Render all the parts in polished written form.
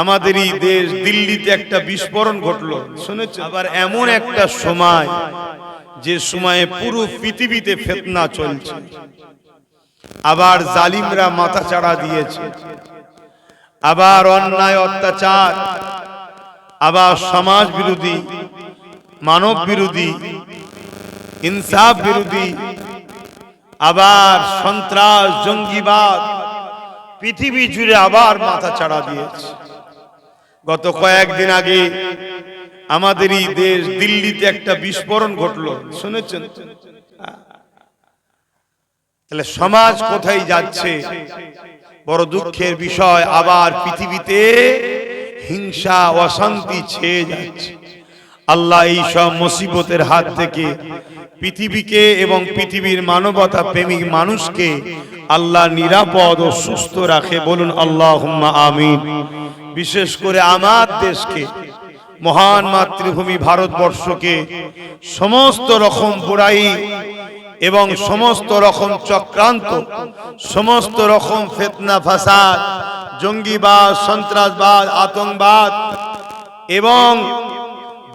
আমাদেরই দেশ দিল্লিতে একটা বিস্ফোরণ ঘটলো, শুনেছেন? আবার এমন একটা সময় যে সময়ে পুরো পৃথিবীতে ফিতনা চলছে, আবার জালিমরা মাথা চাড়া দিয়েছে, আবার অন্যায় অত্যাচার, আবার সমাজ বিরোধী, মানব বিরোধী, ইনসাফ বিরোধী, আবার সন্ত্রাস, জঙ্গিবাদ পৃথিবী জুড়ে আবার মাথা চাড়া দিয়েছে। গত কয়েকদিন আগে আমাদেরই দেশ দিল্লিতে একটা বিস্ফোরণ ঘটলো, শুনেছেন? তাহলে সমাজ কোথায় যাচ্ছে? বড় দুঃখের বিষয়, আবার পৃথিবীতে হিংসা অশান্তি ছেয়ে যাচ্ছে। আল্লাহ এই সব মুসিবতের হাত থেকে পৃথিবীকে এবং পৃথিবীর মানবতা প্রেমিক মানুষকে আল্লাহ নিরাপদ ও সুস্থ রাখে, বলুন আল্লাহুম্মা আমিন। বিশেষ করে আমার দেশকে, মহান মাতৃভূমি ভারতবর্ষকে সমস্ত রকম বুড়াই এবং সমস্ত রকম চক্রান্ত, সমস্ত রকম ফিতনা ফাসাদ, জঙ্গিবাদ, সন্ত্রাসবাদ, আতঙ্কবাদ এবং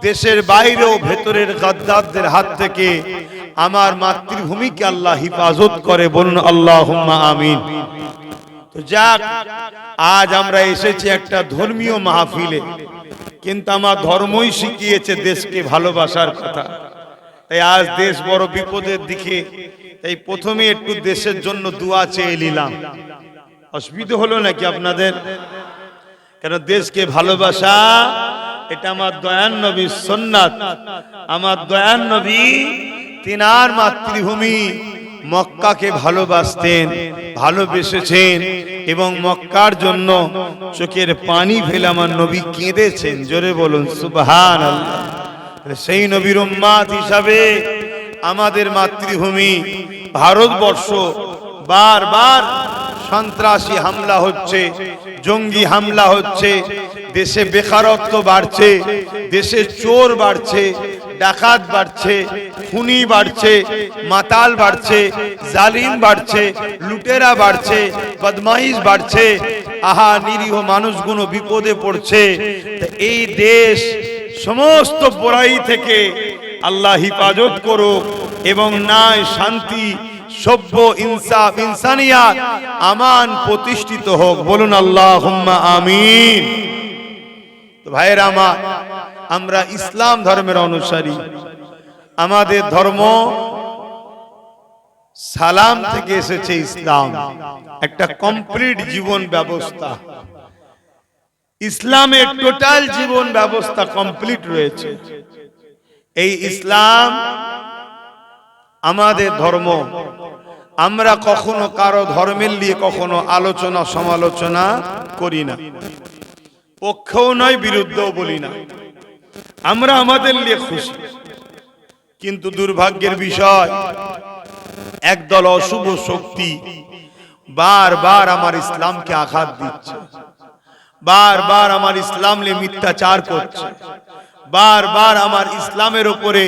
দেশের বাইরেও ভেতরের গাদ্দারদের হাত থেকে আমার মাতৃভূমিকে আল্লাহ হিফাজত করে, বলুন আল্লাহুম্মা আমিন। তো যাক, আজ আমরা এসেছি একটা ধর্মীয় মাহফিলে, কিন্তু আমার ধর্মই শিখিয়েছে দেশকে ভালোবাসার কথা। তাই আজ দেশ বড় বিপদের দিকে, তাই প্রথমে একটু দেশের জন্য দোয়া চেয়ে নিলাম। অসুবিধা হলো নাকি আপনাদের? কেন দেশকে ভালোবাসা এটা আমার দয়ান নবীর সুন্নাত। আমার দয়ান নবী তিনার মাতৃভূমি মক্কাকে ভালোবাসতেন, ভালোবেসেছেন এবং মক্কার জন্য চোখের পানি ফেলে আমার নবী কেঁদেছেন। জোরে বলুন সুবহানাল্লাহ। সেই নবীর উম্মাত হিসাবে আমাদের মাতৃভূমি ভারতবর্ষ বারবার সন্ত্রাসী হামলা হচ্ছে, জঙ্গি হামলা হচ্ছে, দেশে বেকারত্ব বাড়ছে, দেশে চোর বাড়ছে, ডাকাত বাড়ছে, খুনি বাড়ছে, মাতাল বাড়ছে, জালিম বাড়ছে, লুটেরা বাড়ছে, বদমাইশ বাড়ছে। আহা, নিরীহ মানুষগুলো বিপদে পড়ছে। এই দেশ সমস্ত বুরাই থেকে আল্লাহ হিফাজত করুক এবং ন্যায়, শান্তি, সভ্য, ইনসাফ, ইনসানিয়াত, আমান প্রতিষ্ঠিত হোক, বলুন আল্লাহুম্মা আমিন। তো ভাইয়েরা আমার, আমরা ইসলাম ধর্মের অনুসারী। আমাদের ধর্ম সালাম থেকে এসেছে। ইসলাম একটা কমপ্লিট জীবন ব্যবস্থা। ইসলামের টোটাল জীবন ব্যবস্থা কমপ্লিট রয়েছে। এই ইসলাম আমাদের ধর্ম। আমরা কখনো কারো ধর্মের নিয়ে কখনো আলোচনা সমালোচনা করি না, পক্ষেও নয় বিরুদ্ধেও বলি না। আমরা আমাদের নিয়ে খুশি। কিন্তু দুর্ভাগ্যের বিষয়, একদল অশুভ শক্তি বারবার আমার ইসলামকে আঘাত দিচ্ছে, বারবার আমার ইসলাম নিয়ে মিথ্যাচার করছে, বারবার আমার ইসলামের উপরে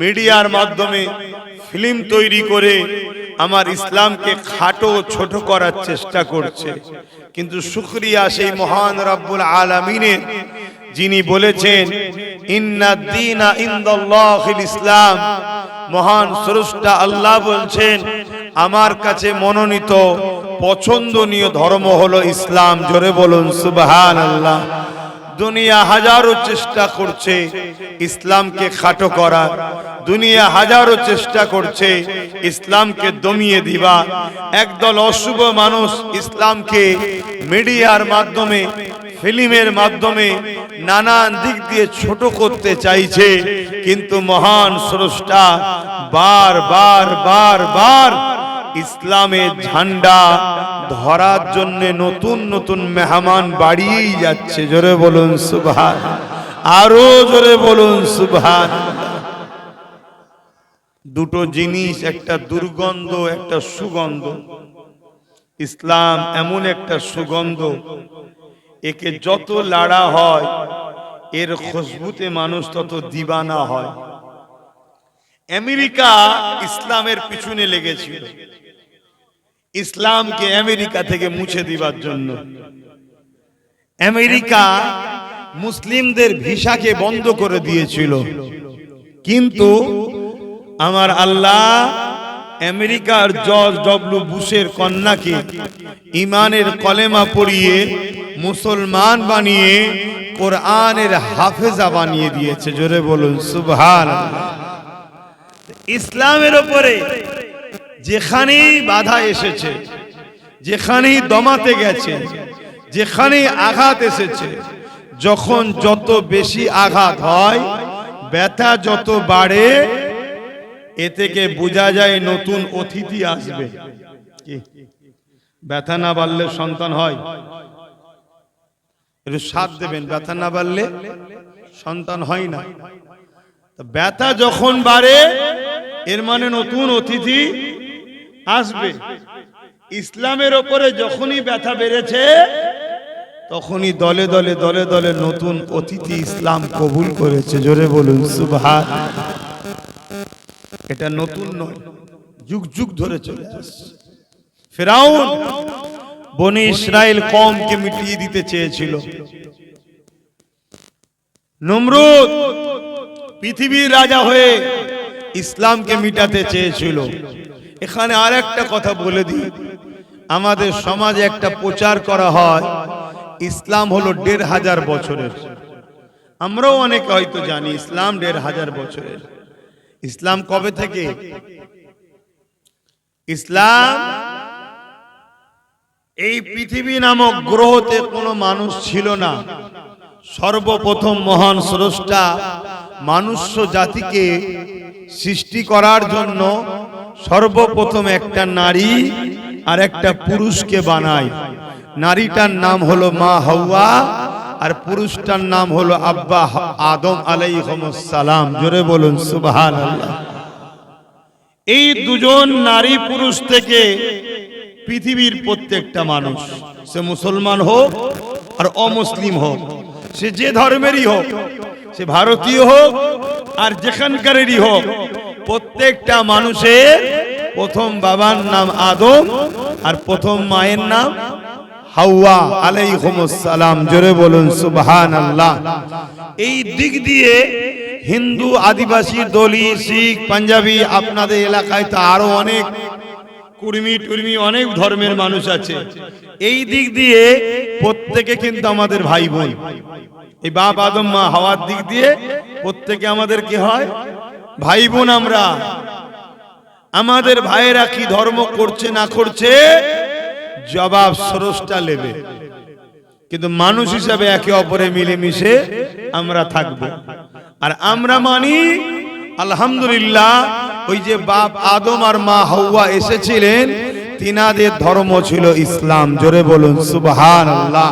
মিডিয়ার মাধ্যমে ফিল্ম তৈরি করে আমার ইসলামকে খাটো ছোট করার চেষ্টা করছে। কিন্তু শুকরিয়া সেই মহান রব্বুল আলামিনের, যিনি বলেছেন ইন্নাদ দীনা ইনদাল্লাহিল ইসলাম। মহান স্রষ্টা আল্লাহ বলছেন, আমার কাছে মনোনীত পছন্দনীয় ধর্ম হলো ইসলাম। জোরে বলুন সুবহানাল্লাহ। দুনিয়া হাজারো চেষ্টা করছে ইসলামকে খাটো করার, দুনিয়া হাজারো চেষ্টা করছে ইসলামকে দমিয়ে দিবা। একদল অশুভ মানুষ ইসলামকে মিডিয়ার মাধ্যমে, ফিল্মের মাধ্যমে নানান দিক দিয়ে ছোট করতে চাইছে। কিন্তু মহান স্রষ্টা বারবার বারবার ইসলামের ঝান্ডা ধরার জন্য নতুন নতুন মেহমান বাড়িয়েই যাচ্ছে। জোরে বলুন সুবহান, আরো জোরে বলুন সুবহান। দুটো জিনিস, একটা দুর্গন্ধ, একটা সুগন্ধ। ইসলাম এমন একটা সুগন্ধ, একে যত লাড়া হয় এর খুশবুতে মানুষ তত দিবানা হয়। আমেরিকা ইসলামের পিছনে লেগেছিল, ইসলামকে আমেরিকা থেকে মুছে দিবার জন্য। আমেরিকা মুসলিমদের ভিসাকে বন্ধ করে দিয়েছিল, কিন্তু আমার আল্লাহ আমেরিকার জর্জ ডব্লিউ বুশের কন্যাকে ইমানের কলেমা পড়িয়ে মুসলমান বানিয়ে কোরআনের হাফেজা বানিয়ে দিয়েছে। জোরে বলুন সুবহানাল্লাহ। ইসলামের উপরে যেখানেই বাধা এসেছে, যেখানেই দমাতে গেছে, যেখানেই আঘাত এসেছে, যখন যত বেশি আঘাত হয়, ব্যথা যত বাড়ে, এ থেকে বোঝা যায় নতুন অতিথি আসবে। কি ব্যথা না বাড়লে সন্তান হয়? একটু সাথ দেবেন, ব্যথা না বাড়লে সন্তান হয় না। ব্যথা যখন বাড়ে এর মানে নতুন অতিথি আসবে। ইসলামের ওপরে যখনই ব্যথা বেড়েছে তখনই দলে দলে দলে দলে নতুন অতিথি ইসলাম কবুল করেছে। জোরে বলুন সুবহানাল্লাহ। এটা নতুন নয়, যুগ যুগ ধরে চলে আসছে। ফিরাউন বনি ইসরাইল কওমকে মিটিয়ে দিতে চেয়েছিল। নমরুদ পৃথিবীর রাজা হয়ে ইসলামকে মিটাতে চেয়েছিল। এখানে আরেকটা কথা বলে দিই, আমাদের সমাজে একটা প্রচার করা হয় ইসলাম হলো ১৫০০ বছরের। আমরাও অনেকে হয়তো জানি ইসলাম ১৫০০ বছরের। ইসলাম কবে থেকে? ইসলাম এই পৃথিবী নামক গ্রহতে কোনো মানুষ ছিল না। সর্বপ্রথম মহান স্রষ্টা মানুষ্য জাতিকে সৃষ্টি করার জন্য সর্বপ্রথম একটা নারী আর একটা পুরুষকে বানায়। নারীটার নাম হলো মা হাওয়া আর পুরুষটার নাম হলো আব্বা আদম আলাইহিস সালাম। জোরে বলুন সুবহানাল্লাহ। এই দুজন নারী পুরুষ থেকে পৃথিবীর প্রত্যেকটা মানুষ, সে মুসলমান হোক আর অমুসলিম হোক, সে যে ধর্মেরই হোক, সে ভারতীয় হোক আর যেখানকারেরই হোক, প্রত্যেকটা মানুষের প্রথম বাবার নাম আদম আর প্রথম মায়ের নাম হাওয়া আলাইহিস সালাম। জোরে বলুন সুবহানাল্লাহ। এই দিক দিয়ে হিন্দু, আদিবাসী, দলি, শিখ, পাঞ্জাবি, আপনাদের এলাকায় তো আরো অনেক কুর্মি টুর্মি অনেক ধর্মের মানুষ আছে। এই দিক দিয়ে প্রত্যেকে কিন্তু আমাদের ভাই বোন। এই বাপ আদম মা হাওয়ার দিক দিয়ে প্রত্যেকে আমাদের কি হয়? ভাই বোন। আমরা আমাদের ভাইয়েরা কি ধর্ম করছে না করছে জবাব স্রষ্টা নেবে, কিন্তু মানুষ হিসাবে একে অপরে মিলেমিশে আমরা থাকব। আর আমরা মানি আলহামদুলিল্লাহ, ওই যে বাপ আদম আর মা হাওয়া এসেছিলেন, তিনাদের ধর্ম ছিল ইসলাম। জোরে বলুন সুবহানাল্লাহ।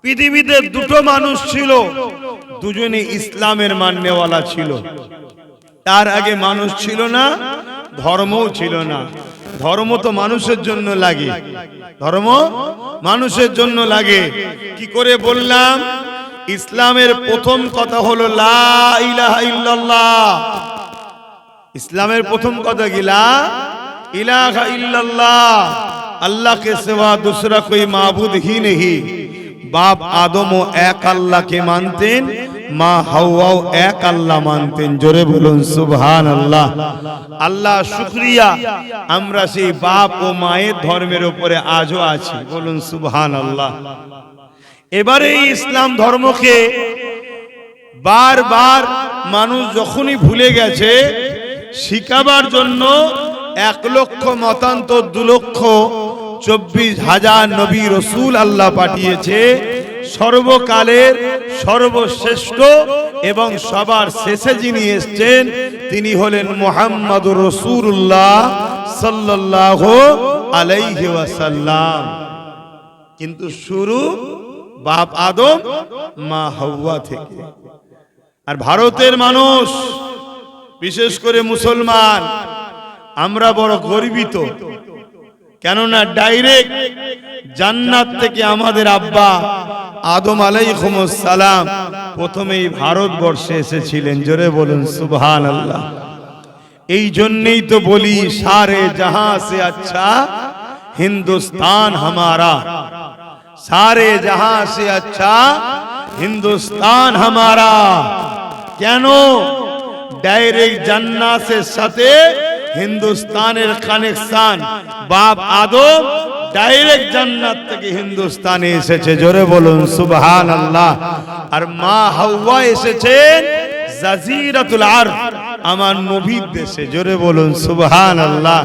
পৃথিবীতে দুটো মানুষ ছিল, দুজনে ইসলামের মাননেওয়ালা ছিল। তার আগে মানুষ ছিল না, ধর্মও ছিল না। ধর্ম তো মানুষের জন্য লাগে, ধর্ম মানুষের জন্য লাগে। কি করে বললাম? ইসলামের প্রথম কথা হলো লা ইলাহা ইল্লাল্লাহ। ইসলামের প্রথম কথা কি? লা ইলাহা ইল্লাল্লাহ, अल्लाह के सिवा दूसरा कोई माबूद ही नहीं। बाप आदम एक अल्लाह के मानतेन, মা হাওয়াও এক আল্লাহ মানতেন। জোরে বলুন সুবহানাল্লাহ। আল্লাহ শুকরিয়া, আমরা সেই বাপ ও মায়ের ধর্মের উপরে আজও আছি। বলুন সুবহানাল্লাহ। এবারে এই ইসলাম ধর্মকে বারবার মানুষ যখনই ভুলে গেছে, শিখাবার জন্য 1 লক্ষ মতান্তর 2 লক্ষ 24,000 নবী রসুল আল্লাহ পাঠিয়েছে। সর্বকালের সর্বশ্রেষ্ঠ এবং সবার শেষে যিনি এসেছেন তিনি হলেন মুহাম্মদুর রাসূলুল্লাহ সাল্লাল্লাহু আলাইহি ওয়াসাল্লাম। কিন্তু শুরু বাপ আদম মা হাওয়া থেকে। আর ভারতের মানুষ, বিশেষ করে মুসলমান, আমরা বড় গর্বিত, কেননা ডাইরেক্ট জান্নাত থেকে আমাদের আব্বা আদম আলাইহিস সালাম প্রথমেই ভারতবর্ষে এসেছিলেন। জোরে বলুন সুবহানাল্লাহ। এই জন্যই তো বলি সারে জাহাঁ সে আচ্ছা হিন্দুস্তান হামারা। सारे जहां से अच्छा हिंदुस्तान हमारा। কেন ডাইরেক্ট জান্নাতের সাথে হিন্দুস্তানের কানেকশন। বাপ আদম ডাইরেক্ট জান্নাত থেকে হিন্দুস্তানে এসেছে, জোরে বলুন সুবহানাল্লাহ। আর মা হাওয়া এসেছেন জাজিরাতুল আরব, আমার নবীর দেশে, জোরে বলুন সুবহানাল্লাহ।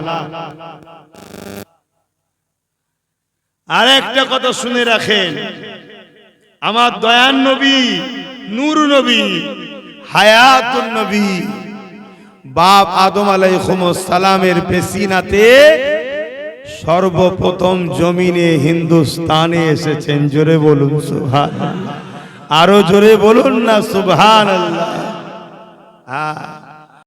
আর একটা কথা শুনে রাখেন, আমার দয়ার নবী, নূর নবী, হায়াতুন নবী, বাপ আদম আলাইহিস সালামের পেশিনাতে সর্বপ্রথম জমিনে হিন্দুস্তানে এসেছেন, জোরে বলুন সুবহানাল্লাহ। আরো জোরে বলুন না সুবহানাল্লাহ।